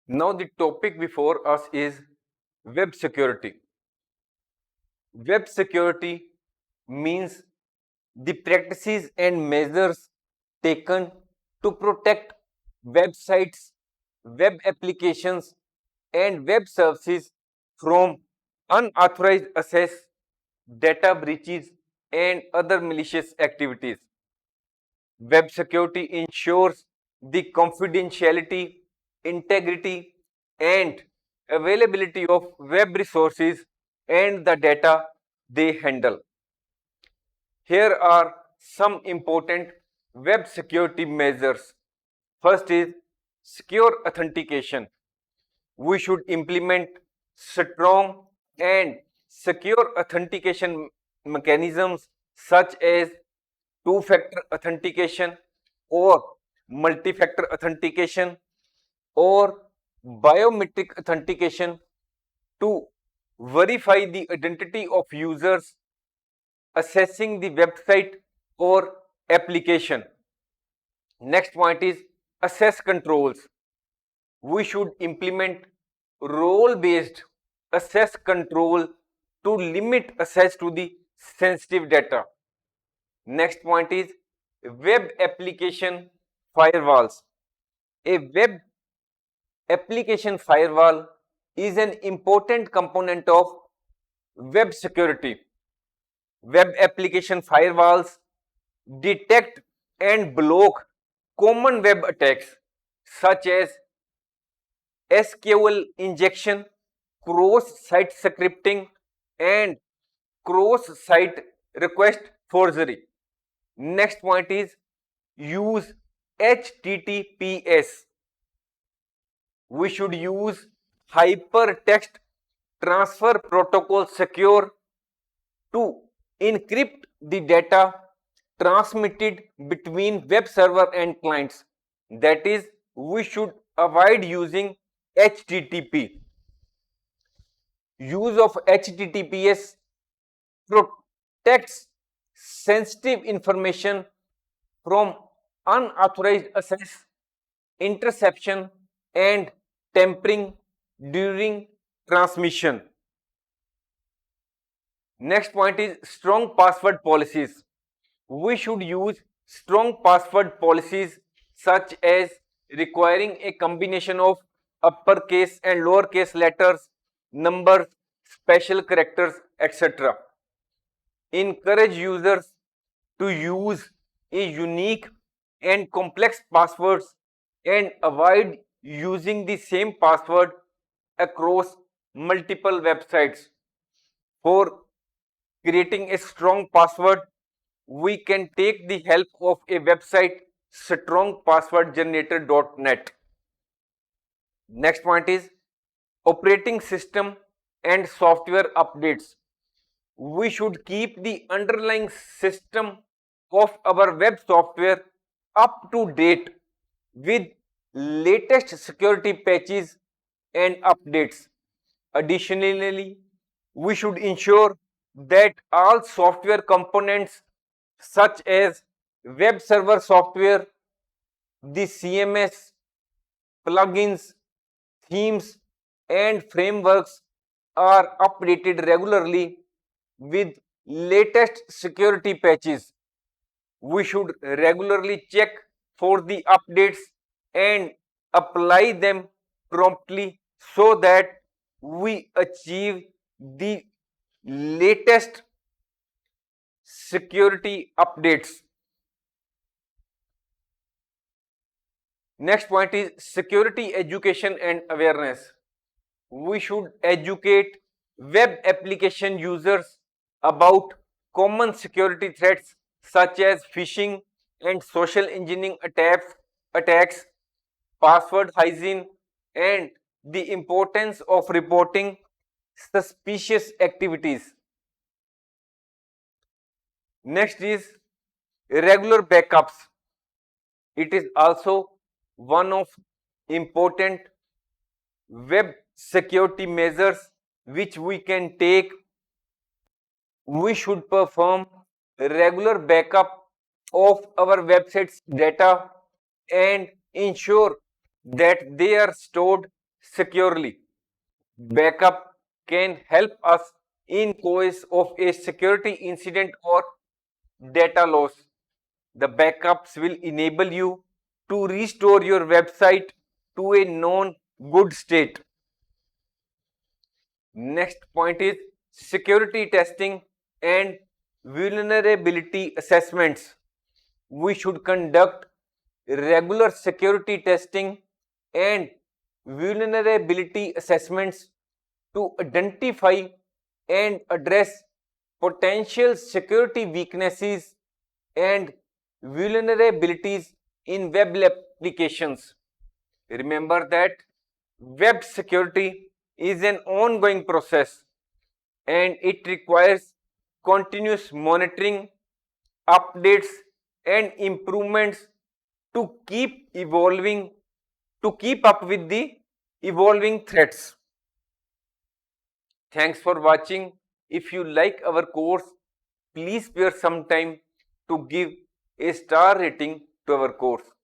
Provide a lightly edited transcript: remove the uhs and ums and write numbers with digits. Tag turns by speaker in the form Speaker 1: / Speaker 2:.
Speaker 1: Now the topic before us is web security. Web security means the practices and measures taken to protect websites, web applications, and web services from unauthorized access, data breaches, and other malicious activities. Web security ensures the confidentiality, integrity, and availability of web resources and the data they handle. Here are some important web security measures. First is secure authentication. We should implement strong and secure authentication mechanisms such as two-factor authentication or multi-factor authentication or biometric authentication to verify the identity of users accessing the website or application. Next point is access controls. We should implement role-based access control to limit access to the sensitive data. Next point is web application firewalls. A web application firewall is an important component of web security. Web application firewalls detect and block common web attacks such as SQL injection, cross-site scripting, and cross-site request forgery. Next point is use HTTPS. We should use hypertext transfer protocol secure to encrypt the data transmitted between web server and clients. That is, we should avoid using HTTP. Use of HTTPS protects sensitive information from unauthorized access, interception, and tampering during transmission. Next point is strong password policies. We should use strong password policies such as requiring a combination of uppercase and lowercase letters, numbers, special characters, etc. Encourage users to use a unique and complex passwords and avoid using the same password across multiple websites. For creating a strong password, we can take the help of a website strongpasswordgenerator.net. Next point is operating system and software updates. We should keep the underlying system of our web software up to date with latest security patches and updates. Additionally, we should ensure that all software components such as web server software, the CMS, plugins, themes, and frameworks are updated regularly with latest security patches. We should regularly check for the updates and apply them promptly so that we achieve the latest security updates. Next point is security education and awareness. We should educate web application users about common security threats such as phishing and social engineering attacks, password hygiene, and the importance of reporting suspicious activities. Next is regular backups. It is also one of important web security measures which we can take. We should perform regular backup of our website's data and ensure that they are stored securely. Backup can help us in case of a security incident or data loss. The backups will enable you to restore your website to a known good state. Next point is security testing and vulnerability assessments. We should conduct regular security testing and vulnerability assessments to identify and address potential security weaknesses and vulnerabilities in web applications. Remember that web security is an ongoing process and it requires continuous monitoring, updates, and improvements to keep evolving, to keep up with the evolving threats. Thanks for watching. If you like our course, please spare some time to give a star rating to our course.